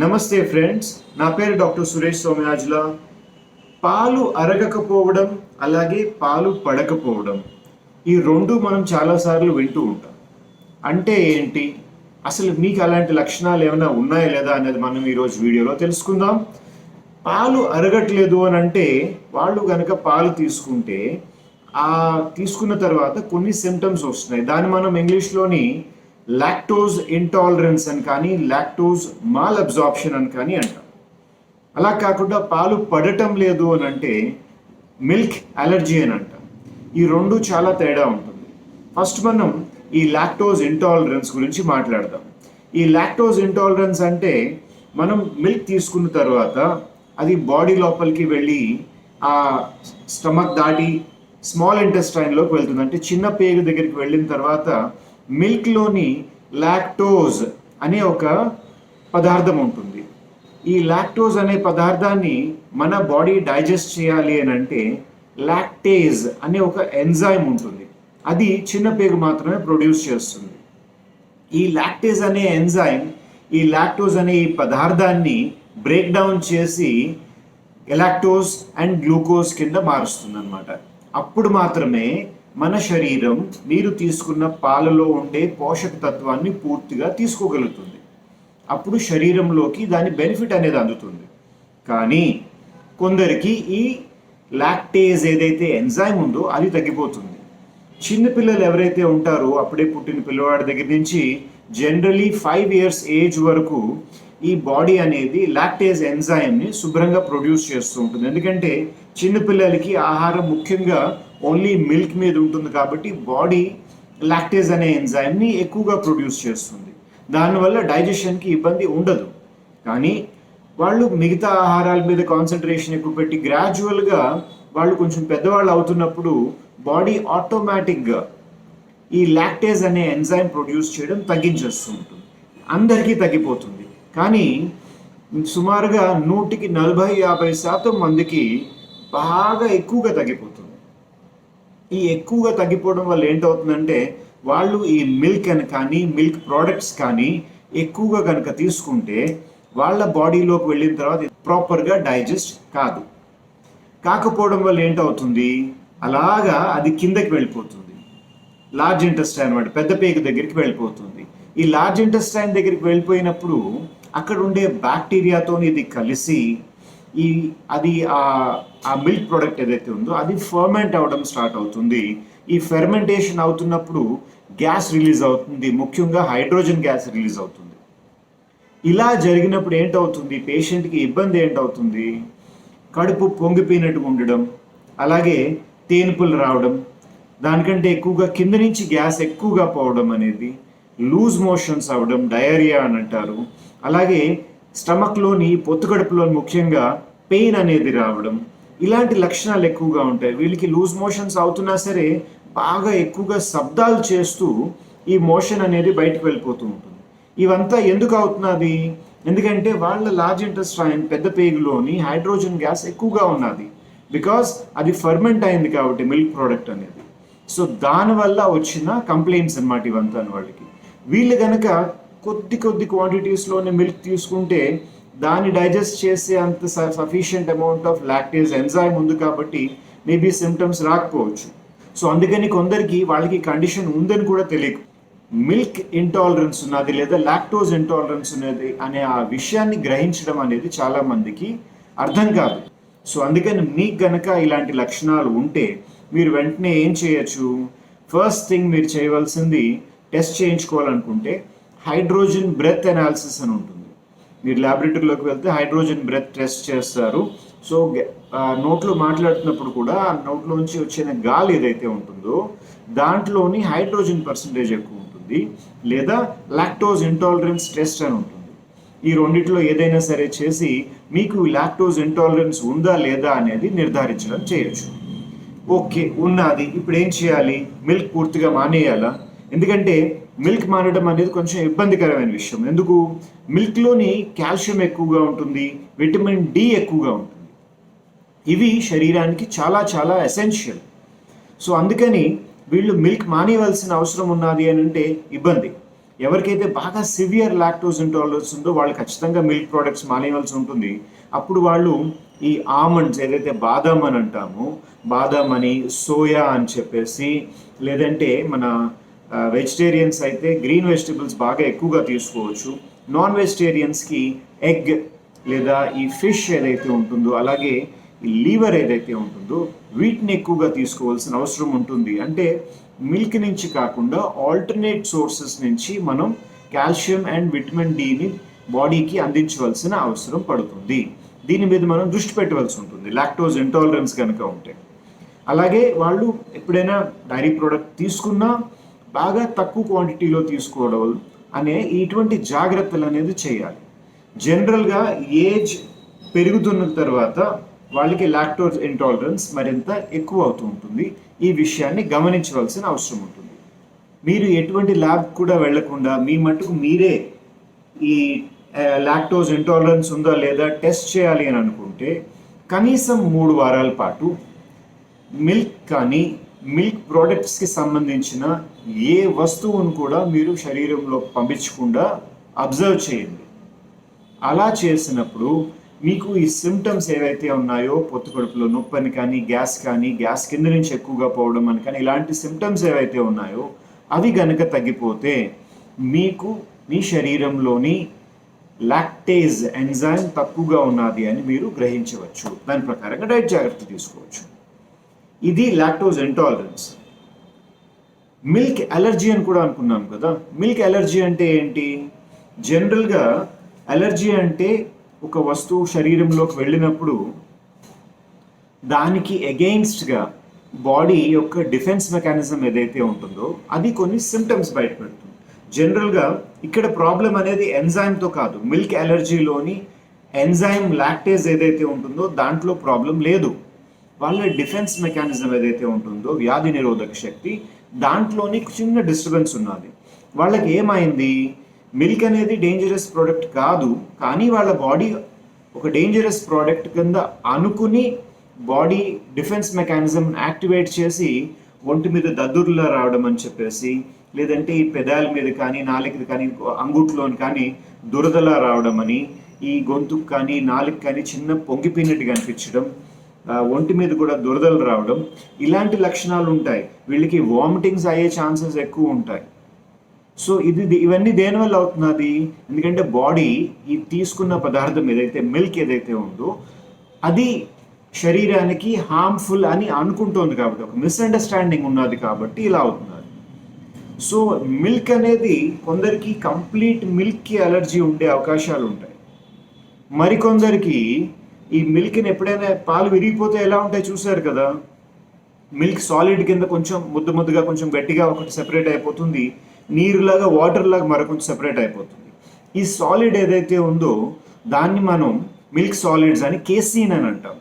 నమస్తే ఫ్రెండ్స్, నా పేరు డాక్టర్ సురేష్ సోమయాజుల. పాలు అరగకపోవడం అలాగే పాలు పడకపోవడం ఈ రెండు మనం చాలాసార్లు వింటూ ఉంటాం. అంటే ఏంటి, అసలు మీకు అలాంటి లక్షణాలు ఏమైనా ఉన్నాయా లేదా అనేది మనం ఈరోజు వీడియోలో తెలుసుకుందాం. పాలు అరగట్లేదు అని అంటే వాళ్ళు కనుక పాలు తీసుకుంటే ఆ తీసుకున్న తర్వాత కొన్ని సిమ్టమ్స్ వస్తున్నాయి. దాన్ని మనం ఇంగ్లీష్లోని లాక్టోజ్ ఇంటాలరెన్స్ అని కానీ లాక్టోజ్ మాల్ అబ్జార్ప్షన్ అని కానీ అంటాం. అలా కాకుండా పాలు పడటం లేదు అని అంటే మిల్క్ అలర్జీ అని అంటాం. ఈ రెండు చాలా తేడా ఉంటుంది. ఫస్ట్ మనం ఈ లాక్టోజ్ ఇంటాలరెన్స్ గురించి మాట్లాడదాం. ఈ లాక్టోజ్ ఇంటాలరెన్స్ అంటే మనం మిల్క్ తీసుకున్న తర్వాత అది బాడీ లోపలికి వెళ్ళి ఆ స్టమక్ దాటి స్మాల్ ఇంటెస్టైన్లోకి వెళ్తుంది. అంటే చిన్న పేగు దగ్గరికి వెళ్ళిన తర్వాత మిల్క్లోని లాక్టోజ్ అనే ఒక పదార్థం ఉంటుంది. ఈ లాక్టోజ్ అనే పదార్థాన్ని మన బాడీ డైజెస్ట్ చేయాలి అని అంటే లాక్టేజ్ అనే ఒక ఎంజైమ్ ఉంటుంది. అది చిన్న పేగు మాత్రమే ప్రొడ్యూస్ చేస్తుంది. ఈ లాక్టేజ్ అనే ఎంజైమ్ ఈ లాక్టోజ్ అనే ఈ పదార్థాన్ని బ్రేక్ డౌన్ చేసి ఎలాక్టోజ్ అండ్ గ్లూకోజ్ కింద మారుస్తుంది అన్నమాట. అప్పుడు మాత్రమే మన శరీరం మీరు తీసుకున్న పాలలో ఉండే పోషక తత్వాన్ని పూర్తిగా తీసుకోగలుగుతుంది. అప్పుడు శరీరంలోకి దాని బెనిఫిట్ అనేది అందుతుంది. కానీ కొందరికి ఈ లాక్టేజ్ ఏదైతే ఎంజైమ్ ఉందో అది తగ్గిపోతుంది. చిన్నపిల్లలు ఎవరైతే ఉంటారో అప్పుడే పుట్టిన పిల్లవాడి దగ్గర నుంచి జనరలీ 5 years ఏజ్ వరకు ఈ బాడీ అనేది లాక్టేజ్ ఎంజైమ్ని శుభ్రంగా ప్రొడ్యూస్ చేస్తూ ఉంటుంది. ఎందుకంటే చిన్నపిల్లలకి ఆహారం ముఖ్యంగా ఓన్లీ మిల్క్ మీద ఉంటుంది కాబట్టి బాడీ లాక్టేజ్ అనే ఎంజైమ్ని ఎక్కువగా ప్రొడ్యూస్ చేస్తుంది. దానివల్ల డైజెషన్కి ఇబ్బంది ఉండదు. కానీ వాళ్ళు మిగతా ఆహారాల మీద కాన్సన్ట్రేషన్ ఎక్కువ పెట్టి గ్రాడ్యువల్గా వాళ్ళు కొంచెం పెద్దవాళ్ళు అవుతున్నప్పుడు బాడీ ఆటోమేటిక్గా ఈ లాక్టేజ్ అనే ఎంజైమ్ ప్రొడ్యూస్ చేయడం తగ్గించేస్తూ ఉంటుంది. అందరికీ తగ్గిపోతుంది. కానీ సుమారుగా 100కి 40-50% మందికి బాగా ఎక్కువగా తగ్గిపోతుంది. ఈ ఎక్కువగా తగ్గిపోవడం వల్ల ఏంటవుతుందంటే వాళ్ళు ఈ మిల్క్ అని కానీ మిల్క్ ప్రోడక్ట్స్ కానీ ఎక్కువగా కనుక తీసుకుంటే వాళ్ళ బాడీలోకి వెళ్ళిన తర్వాత ప్రాపర్గా డైజెస్ట్ కాకపోవడం వల్ల ఏంటవుతుంది, అలాగా అది కిందకి వెళ్ళిపోతుంది. లార్జ్ ఇంటెస్టైన్ అనమాట, పెద్ద పేగు దగ్గరికి వెళ్ళిపోతుంది. ఈ లార్జ్ ఇంటెస్టైన్ దగ్గరికి వెళ్ళిపోయినప్పుడు అక్కడ ఉండే బ్యాక్టీరియాతో ఇది కలిసి అది ఆ మిల్క్ ప్రోడక్ట్ ఏదైతే ఉందో అది ఫర్మెంట్ అవ్వడం స్టార్ట్ అవుతుంది. ఈ ఫెర్మెంటేషన్ అవుతున్నప్పుడు గ్యాస్ రిలీజ్ అవుతుంది, ముఖ్యంగా హైడ్రోజన్ గ్యాస్ రిలీజ్ అవుతుంది. ఇలా జరిగినప్పుడు ఏంటవుతుంది, పేషెంట్కి ఇబ్బంది ఏంటవుతుంది, కడుపు పొంగిపోయినట్టుగా ఉండడం, అలాగే తేనుపులు రావడం, దానికంటే ఎక్కువగా కింద నుంచి గ్యాస్ ఎక్కువగా పోవడం అనేది, లూజ్ మోషన్స్ అవ్వడం, డయేరియా అని అంటారు. అలాగే స్టమక్లోని పొత్తుకడుపులోని ముఖ్యంగా పెయిన్ అనేది రావడం, ఇలాంటి లక్షణాలు ఎక్కువగా ఉంటాయి. వీళ్ళకి లూజ్ మోషన్స్ అవుతున్నా సరే బాగా ఎక్కువగా శబ్దాలు చేస్తూ ఈ మోషన్ అనేది బయటకు వెళ్ళిపోతూ ఉంటుంది. ఇవంతా ఎందుకు అవుతున్నది, ఎందుకంటే వాళ్ళ లార్జ్ ఇంటెస్టైన్ పెద్ద పేగులోని హైడ్రోజన్ గ్యాస్ ఎక్కువగా ఉన్నది. బికాస్ అది ఫర్మెంట్ అయింది కాబట్టి మిల్క్ ప్రోడక్ట్ అనేది. సో దానివల్ల వచ్చిన కంప్లైంట్స్ అన్నమాట ఇవంతా వాళ్ళకి. వీళ్ళు కనుక కొద్ది క్వాంటిటీస్లోనే మిల్క్ తీసుకుంటే దాన్ని డైజెస్ట్ చేసే అంత sufficient amount of lactase enzyme ఉంది కాబట్టి మేబీ సిమ్టమ్స్ రాకపోవచ్చు. సో అందుకని కొందరికి వాళ్ళకి కండిషన్ ఉందని కూడా తెలియదు. మిల్క్ ఇంటాలరెన్స్ ఉన్నది లేదా లాక్టోజ్ ఇంటాలరెన్స్ ఉన్నది అనే ఆ విషయాన్ని గ్రహించడం అనేది చాలా మందికి అర్థం కాదు. సో అందుకని మీకు గనక ఇలాంటి లక్షణాలు ఉంటే మీరు వెంటనే ఏం చేయొచ్చు, ఫస్ట్ థింగ్ మీరు చేయవలసింది టెస్ట్ చేయించుకోవాలనుకుంటే హైడ్రోజన్ బ్రెత్ అనాలిసిస్ అని ఉంటుంది. మీరు ల్యాబొరేటరీలోకి వెళ్తే హైడ్రోజన్ బ్రెత్ టెస్ట్ చేస్తారు. సో నోట్లో మాట్లాడుతున్నప్పుడు కూడా ఆ నోట్లోంచి వచ్చిన గాలి ఏదైతే ఉంటుందో దాంట్లోని హైడ్రోజన్ పర్సంటేజ్ ఎక్కువ ఉంటుంది, లేదా లాక్టోజ్ ఇంటాలరెన్స్ టెస్ట్ అని ఉంటుంది. ఈ రెండిట్లో ఏదైనా సరే చేసి మీకు లాక్టోజ్ ఇంటాలరెన్స్ ఉందా లేదా అనేది నిర్ధారించడం చేయొచ్చు. ఓకే ఉన్నది, ఇప్పుడు ఏం చేయాలి, మిల్క్ పూర్తిగా మానేయాలా? ఎందుకంటే మిల్క్ మానడం అనేది కొంచెం ఇబ్బందికరమైన విషయం. ఎందుకు, మిల్క్లోని కాల్షియం ఎక్కువగా ఉంటుంది, విటమిన్ డి ఎక్కువగా ఉంటుంది. ఇవి శరీరానికి చాలా చాలా ఎసెన్షియల్. సో అందుకని వీళ్ళు మిల్క్ మానేయవలసిన అవసరం ఉన్నది అని అంటే ఇబ్బంది. ఎవరికైతే బాగా సివియర్ లాక్టోజ్ ఇంటాలరెన్స్ ఉందో వాళ్ళు ఖచ్చితంగా మిల్క్ ప్రోడక్ట్స్ మానేయవలసి ఉంటుంది. అప్పుడు వాళ్ళు ఈ ఆమండ్స్ ఏదైతే బాదాం అని అంటామో, బాదాం అని, సోయా అని చెప్పేసి, లేదంటే మన వెజిటేరియన్స్ అయితే గ్రీన్ వెజిటబుల్స్ బాగా ఎక్కువగా తీసుకోవచ్చు. నాన్ వెజిటేరియన్స్కి ఎగ్ లేదా ఈ ఫిష్ ఏదైతే ఉంటుందో, అలాగే ఈ లీవర్ ఏదైతే ఉంటుందో వీటిని ఎక్కువగా తీసుకోవాల్సిన అవసరం ఉంటుంది. అంటే మిల్క్ నుంచి కాకుండా ఆల్టర్నేట్ సోర్సెస్ నుంచి మనం కాల్షియం అండ్ విటమిన్ డిని బాడీకి అందించవలసిన అవసరం పడుతుంది. దీని మీద మనం దృష్టి పెట్టవలసి ఉంటుంది లాక్టోజ్ ఇంటాలరెన్స్ కనుక ఉంటే. అలాగే వాళ్ళు ఎప్పుడైనా డైరీ ప్రోడక్ట్ తీసుకున్నా బాగా తక్కువ క్వాంటిటీలో తీసుకోవడం అనే ఇటువంటి జాగ్రత్తలు అనేది చేయాలి. జనరల్గా ఏజ్ పెరుగుతున్న తర్వాత వాళ్ళకి లాక్టోజ్ ఇంటాలరెన్స్ మరింత ఎక్కువ అవుతూ ఉంటుంది. ఈ విషయాన్ని గమనించవలసిన అవసరం ఉంటుంది. మీరు ఎటువంటి ల్యాబ్ కూడా వెళ్లకుండా మీ మట్టుకు మీరే ఈ లాక్టోజ్ ఇంటాలరెన్స్ ఉందా లేదా టెస్ట్ చేయాలి అని అనుకుంటే కనీసం 3 వారాల పాటు మిల్క్ కానీ మిల్క్ ప్రోడక్ట్స్కి సంబంధించిన ఏ వస్తువును కూడా మీరు శరీరంలో పంపించకుండా అబ్జర్వ్ చేయండి. అలా చేసినప్పుడు మీకు ఈ సిమ్టమ్స్ ఏవైతే ఉన్నాయో, పొత్తు కడుపులో నొప్పి అని కానీ, గ్యాస్ కింద నుంచి ఎక్కువగా పోవడం అని కానీ, ఇలాంటి సిమ్టమ్స్ ఏవైతే ఉన్నాయో అవి గనక తగ్గిపోతే మీకు మీ శరీరంలోని లాక్టేజ్ ఎంజైమ్ తక్కువగా ఉన్నది అని మీరు గ్రహించవచ్చు. దాని ప్రకారంగా డైట్ జాగ్రత్త తీసుకోవచ్చు. ఇది లాక్టోజ్ ఇంటాలరెన్స్. మిల్క్ అలర్జీ అని కూడా అనుకున్నాం కదా. మిల్క్ అలర్జీ అంటే ఏంటి? జనరల్గా అలర్జీ అంటే ఒక వస్తువు శరీరంలోకి వెళ్ళినప్పుడు దానికి అగెయిన్స్ట్గా బాడీ యొక్క డిఫెన్స్ మెకానిజం ఏదైతే ఉంటుందో అది కొన్ని సిమ్టమ్స్ బయటపెడుతుంది. జనరల్గా ఇక్కడ ప్రాబ్లం అనేది ఎంజైమ్తో కాదు. మిల్క్ అలర్జీలోని ఎంజైమ్ లాక్టేజ్ ఏదైతే ఉంటుందో దాంట్లో ప్రాబ్లం లేదు. వాళ్ళ డిఫెన్స్ మెకానిజం ఏదైతే ఉంటుందో వ్యాధి నిరోధక శక్తి, దాంట్లోని చిన్న డిస్టర్బెన్స్ ఉన్నది. వాళ్ళకి ఏమైంది? మిల్క్ అనేది డేంజరస్ ప్రోడక్ట్ కాదు, కానీ వాళ్ళ బాడీ ఒక డేంజరస్ ప్రోడక్ట్ కింద అనుకుని బాడీ డిఫెన్స్ మెకానిజం యాక్టివేట్ చేసి ఒంటి మీద దద్దుర్లా రావడం అని చెప్పేసి, లేదంటే ఈ పెదాల మీద కానీ, నాలుకది కానీ, అంగుట్లోని కానీ దురదలా రావడం అని, ఈ గొంతుకు కానీ నాలుగు కానీ చిన్న పొంగిపోయినట్టు కనిపించడం, ఒంటి మీద కూడా దురదలు రావడం, ఇలాంటి లక్షణాలు ఉంటాయి. వీళ్ళకి వామిటింగ్స్ అయ్యే ఛాన్సెస్ ఎక్కువ ఉంటాయి. సో ఇవన్నీ దేనివల్ల అవుతున్నది? ఎందుకంటే బాడీ ఈ తీసుకున్న పదార్థం ఏదైతే మిల్క్ ఏదైతే ఉందో అది శరీరానికి హార్మ్ఫుల్ అని అనుకుంటోంది కాబట్టి, ఒక మిస్అండర్స్టాండింగ్ ఉన్నది కాబట్టి ఇలా అవుతున్నది. సో మిల్క్ అనేది కొందరికి కంప్లీట్ మిల్క్కి అలర్జీ ఉండే అవకాశాలు ఉంటాయి. మరికొందరికి ఈ మిల్క్ని ఎప్పుడైనా పాలు విరిగిపోతే ఎలా ఉంటాయి చూసారు కదా. మిల్క్ సాలిడ్ కింద కొంచెం ముద్దగా కొంచెం గట్టిగా ఒకటి సెపరేట్ అయిపోతుంది, నీరులాగా వాటర్ లాగా మరొకటి సెపరేట్ అయిపోతుంది. ఈ సాలిడ్ ఏదైతే ఉందో దాన్ని మనం మిల్క్ సాలిడ్స్ అని కేసీన్ అని అంటాం.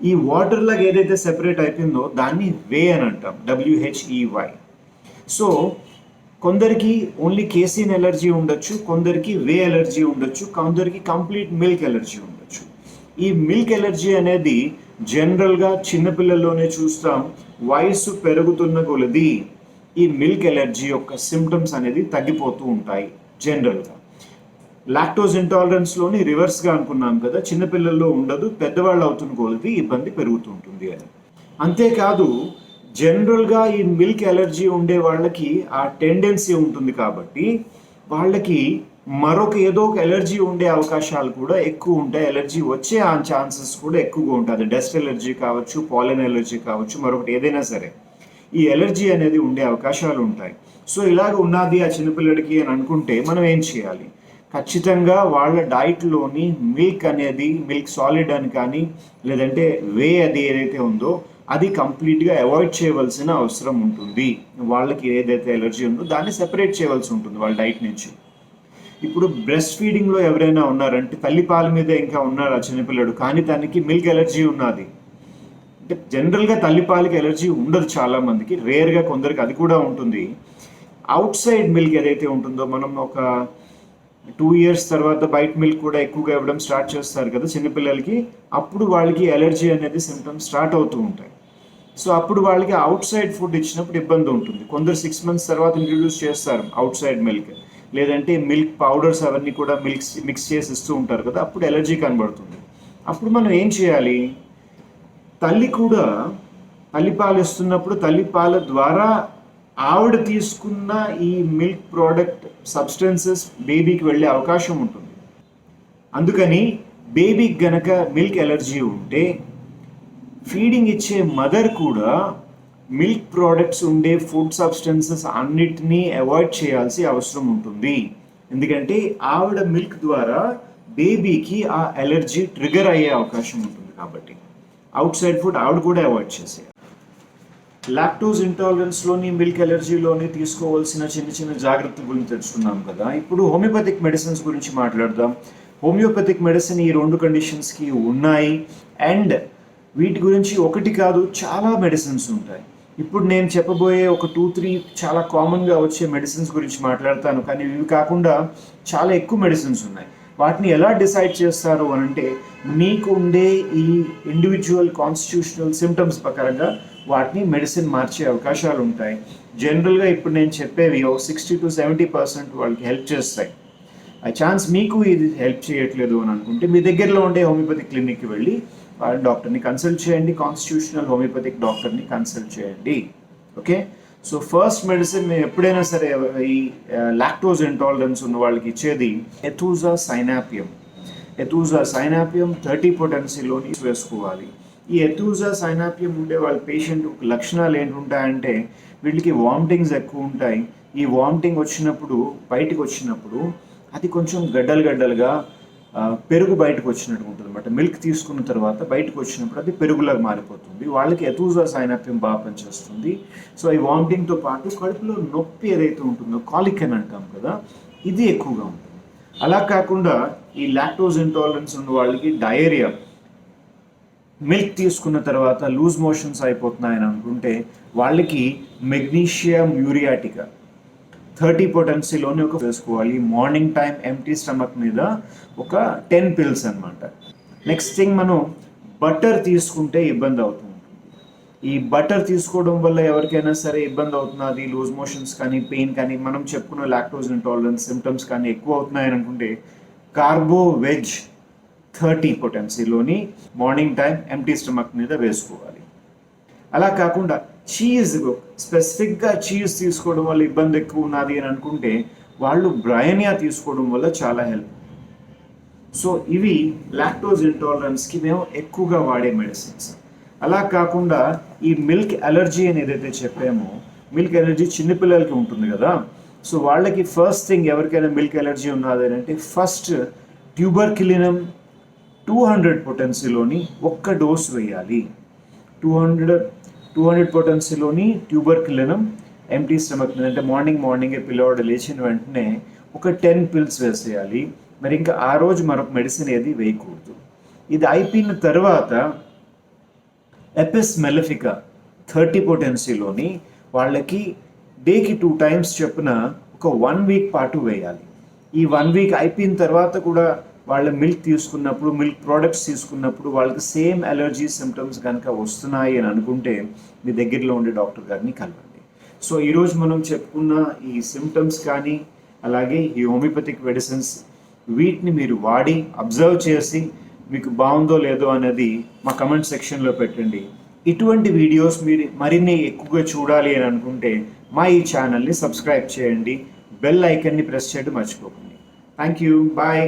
ఈ వాటర్ లాగా ఏదైతే సెపరేట్ అయిపోయిందో దాన్ని వే అని అంటాం, WHEY. సో కొందరికి ఓన్లీ కేసీన్ ఎలర్జీ ఉండొచ్చు, కొందరికి వే ఎలర్జీ ఉండొచ్చు, కొందరికి కంప్లీట్ మిల్క్ ఎలర్జీ ఉండొచ్చు. ఈ మిల్క్ ఎలర్జీ అనేది జనరల్గా చిన్నపిల్లల్లోనే చూస్తాం. వయసు పెరుగుతున్న కొలది ఈ మిల్క్ ఎలర్జీ యొక్క సిమ్టమ్స్ అనేది తగ్గిపోతూ ఉంటాయి జనరల్గా. లాక్టోజ్ ఇంటాలరెన్స్లోని రివర్స్గా అనుకున్నాం కదా, చిన్నపిల్లల్లో ఉండదు, పెద్దవాళ్ళు అవుతున్న కొలది ఇబ్బంది పెరుగుతుంటుంది అని. అంతేకాదు జనరల్గా ఈ మిల్క్ ఎలర్జీ ఉండే వాళ్ళకి ఆ టెండెన్సీ ఉంటుంది కాబట్టి వాళ్ళకి మరొక ఏదో ఒక ఎలర్జీ ఉండే అవకాశాలు కూడా ఎక్కువ ఉంటాయి. ఎలర్జీ వచ్చే ఆ ఛాన్సెస్ కూడా ఎక్కువగా ఉంటుంది. డస్ట్ ఎలర్జీ కావచ్చు, పాలెన్ ఎలర్జీ కావచ్చు, మరొకటి ఏదైనా సరే ఈ ఎలర్జీ అనేది ఉండే అవకాశాలు ఉంటాయి. సో ఇలాగ ఉన్నది ఆ చిన్నపిల్లడికి అని అనుకుంటే మనం ఏం చేయాలి? ఖచ్చితంగా వాళ్ళ డైట్లోని మిల్క్ అనేది, మిల్క్ సాలిడ్ అని కానీ లేదంటే వే అది ఏదైతే ఉందో అది కంప్లీట్గా అవాయిడ్ చేయవలసిన అవసరం ఉంటుంది. వాళ్ళకి ఏదైతే ఎలర్జీ ఉందో దాన్ని సెపరేట్ చేయవలసి ఉంటుంది వాళ్ళ డైట్ నుంచి. ఇప్పుడు బ్రెస్ట్ ఫీడింగ్లో ఎవరైనా ఉన్నారంటే తల్లిపాల మీద ఇంకా ఉన్నారు ఆ చిన్నపిల్లడు, కానీ తనకి మిల్క్ ఎలర్జీ ఉన్నది అంటే జనరల్గా తల్లిపాలకి ఎలర్జీ ఉండదు చాలామందికి, రేర్గా కొందరికి అది కూడా ఉంటుంది. అవుట్ సైడ్ మిల్క్ ఏదైతే ఉంటుందో, మనం ఒక 2 years తర్వాత బయట మిల్క్ కూడా ఎక్కువగా ఇవ్వడం స్టార్ట్ చేస్తారు కదా చిన్నపిల్లలకి, అప్పుడు వాళ్ళకి ఎలర్జీ అనేది సిమ్టమ్స్ స్టార్ట్ అవుతూ ఉంటాయి. సో అప్పుడు వాళ్ళకి అవుట్ సైడ్ ఫుడ్ ఇచ్చినప్పుడు ఇబ్బంది ఉంటుంది. కొందరు 6 months తర్వాత ఇంట్రడ్యూస్ చేస్తారు అవుట్ సైడ్ మిల్క్. లేదంటే మిల్క్ పౌడర్స్ అవన్నీ కూడా మిక్స్ చేసి ఇస్తూ ఉంటారు కదా, అప్పుడు ఎలర్జీ కనబడుతుంది. అప్పుడు మనం ఏం చేయాలి? తల్లి కూడా తల్లిపాలు ఇస్తున్నప్పుడు తల్లిపాల ద్వారా ఆవిడ తీసుకున్న ఈ మిల్క్ ప్రోడక్ట్ సబ్స్టెన్సెస్ బేబీకి వెళ్ళే అవకాశం ఉంటుంది. అందుకని బేబీకి గనక మిల్క్ ఎలర్జీ ఉంటే ఫీడింగ్ ఇచ్చే మదర్ కూడా మిల్క్ ప్రోడక్ట్స్ ఉండే ఫుడ్ సబ్స్టెన్సెస్ అన్నిటినీ అవాయిడ్ చేయాల్సి అవసరం ఉంటుంది. ఎందుకంటే ఆవిడ మిల్క్ ద్వారా బేబీకి ఆ ఎలర్జీ ట్రిగర్ అయ్యే అవకాశం ఉంటుంది. కాబట్టి అవుట్ సైడ్ ఫుడ్ ఆవిడ కూడా అవాయిడ్ చేసేయాలి. లాక్టోజ్ ఇంటాలరెన్స్లోని మిల్క్ ఎలర్జీలోని తీసుకోవాల్సిన చిన్న చిన్న జాగ్రత్తల గురించి తెలుసుకున్నాం కదా. ఇప్పుడు హోమియోపతిక్ మెడిసిన్స్ గురించి మాట్లాడదాం. హోమియోపతిక్ మెడిసిన్ ఈ 2 కండిషన్స్కి ఉన్నాయి. అండ్ వీటి గురించి ఒకటి కాదు, చాలా మెడిసిన్స్ ఉంటాయి. ఇప్పుడు నేను చెప్పబోయే ఒక 2-3 చాలా కామన్గా వచ్చే మెడిసిన్స్ గురించి మాట్లాడతాను. కానీ ఇవి కాకుండా చాలా ఎక్కువ మెడిసిన్స్ ఉన్నాయి. వాటిని ఎలా డిసైడ్ చేస్తారు అని అంటే మీకు ఉండే ఈ ఇండివిజువల్ కాన్స్టిట్యూషనల్ సిమ్టమ్స్ ప్రకారంగా వాటిని మెడిసిన్ మార్చే అవకాశాలు ఉంటాయి. జనరల్గా ఇప్పుడు నేను చెప్పేవి 60-70% వాళ్ళకి హెల్ప్ చేస్తాయి. ఆ ఛాన్స్ మీకు ఇది హెల్ప్ చేయట్లేదు అని అనుకుంటే మీ దగ్గరలో ఉండే హోమియోపతిక్ క్లినిక్కి వెళ్ళి డాక్టర్ని కన్సల్ట్ చేయండి. కాన్స్టిట్యూషనల్ హోమియోపతిక్ డాక్టర్ని కన్సల్ట్ చేయండి. ఓకే, సో ఫస్ట్ మెడిసిన్ మేము ఎప్పుడైనా సరే ఈ లాక్టోజ్ ఇంటాలరెన్స్ ఉన్న వాళ్ళకి ఇచ్చేది ఎథూజా సైనాపియం. ఎథూజా సైనాపియం 30 పొటెన్సీలోని వేసుకోవాలి. ఈ ఎథూజా సైనాపియం ఉండే వాళ్ళ పేషెంట్ లక్షణాలు ఏంటుంటాయంటే వీళ్ళకి వామిటింగ్స్ ఎక్కువ ఉంటాయి. ఈ వామిటింగ్ బయటకు వచ్చినప్పుడు అది కొంచెం గడ్డలుగా పెరుగు బయటకు వచ్చినట్టు ఉంటుంది అనమాట. మిల్క్ తీసుకున్న తర్వాత బయటకు వచ్చినప్పుడు అది పెరుగులాగా మారిపోతుంది. వాళ్ళకి ఎథూజా సైనాపియం బాగా పనిచేస్తుంది. సో ఈ వామిటింగ్తో పాటు కడుపులో నొప్పి ఏదైతే ఉంటుందో కాలిక్ అని అంటాం కదా, ఇది ఎక్కువగా ఉంటుంది. అలా కాకుండా ఈ లాక్టోజ్ ఇంటాలరెన్స్ ఉన్న వాళ్ళకి డయేరియా, మిల్క్ తీసుకున్న తర్వాత లూజ్ మోషన్స్ అయిపోతున్నాయని అనుకుంటే వాళ్ళకి మెగ్నీషియం యూరియాటికా 30 పొటెన్సీలోనే వేసుకోవాలి. మార్నింగ్ టైం ఎంటీ స్టమక్ మీద ఒక 10 పిల్స్ అనమాట. నెక్స్ట్ థింగ్, మనం బటర్ తీసుకుంటే ఇబ్బంది అవుతుంది. ఈ బటర్ తీసుకోవడం వల్ల ఎవరికైనా సరే ఇబ్బంది అవుతున్నది, లూజ్ మోషన్స్ కానీ పెయిన్ కానీ మనం చెప్పుకున్న లాక్టోజ్ ఇంటాలరెన్స్ సిమ్టమ్స్ కానీ ఎక్కువ అవుతున్నాయని అనుకుంటే కార్బో వెజ్ 30 పొటెన్సీలోని మార్నింగ్ టైం ఎంటీ స్టమక్ మీద వేసుకోవాలి. అలా కాకుండా చీజ్, స్పెసిఫిక్గా చీజ్ తీసుకోవడం వల్ల ఇబ్బంది ఎక్కువ ఉన్నది అని అనుకుంటే వాళ్ళు బ్రయనియా తీసుకోవడం వల్ల చాలా హెల్ప్. సో ఇవి లాక్టోజ్ ఇంటాలరెన్స్కి మేము ఎక్కువగా వాడే మెడిసిన్స్. అలా కాకుండా ఈ మిల్క్ ఎలర్జీ అని ఏదైతే చెప్పామో, మిల్క్ ఎలర్జీ చిన్నపిల్లలకి ఉంటుంది కదా. సో వాళ్ళకి ఫస్ట్ థింగ్ ఎవరికైనా మిల్క్ ఎలర్జీ ఉన్నది అంటే ఫస్ట్ ట్యూబర్క్యులినం 200 పొటెన్సీలోని 1 డోస్ వేయాలి. 200 పొటెన్సీలోని ట్యూబర్క్యులినం ఎంటీ స్టమక్ మీద, అంటే మార్నింగే పిల్లవాడు లేచిన వెంటనే ఒక 10 పిల్స్ వేసేయాలి. మరి ఇంకా ఆ రోజు మరొక మెడిసిన్ ఏది వేయకూడదు. ఇది అయిపోయిన తర్వాత ఎపిస్ మెలిఫికా 30 పొటెన్సీలోని వాళ్ళకి డేకి 2 టైమ్స్ చొప్పున ఒక 1 వీక్ పాటు వేయాలి. ఈ 1 వీక్ అయిపోయిన తర్వాత కూడా వాళ్ళ మిల్క్ తీసుకున్నప్పుడు, మిల్క్ ప్రోడక్ట్స్ తీసుకున్నప్పుడు వాళ్ళకి సేమ్ అలర్జీ సిమ్టమ్స్ కనుక వస్తున్నాయి అని అనుకుంటే మీ దగ్గరలో ఉండే డాక్టర్ గారిని కలవండి. సో ఈరోజు మనం చెప్పుకున్న ఈ సిమ్టమ్స్ కానీ అలాగే ఈ హోమియోపతిక్ మెడిసిన్స్, వీటిని మీరు వాడి అబ్జర్వ్ చేసి మీకు బాగుందో లేదో అనేది మా కమెంట్ సెక్షన్లో పెట్టండి. ఇటువంటి వీడియోస్ మీరు మరిన్ని ఎక్కువగా చూడాలి అని అనుకుంటే మా ఈ ఛానల్ని సబ్స్క్రైబ్ చేయండి. బెల్ ఐకన్ని ప్రెస్ చేయడం మర్చిపోకండి. Thank you, bye.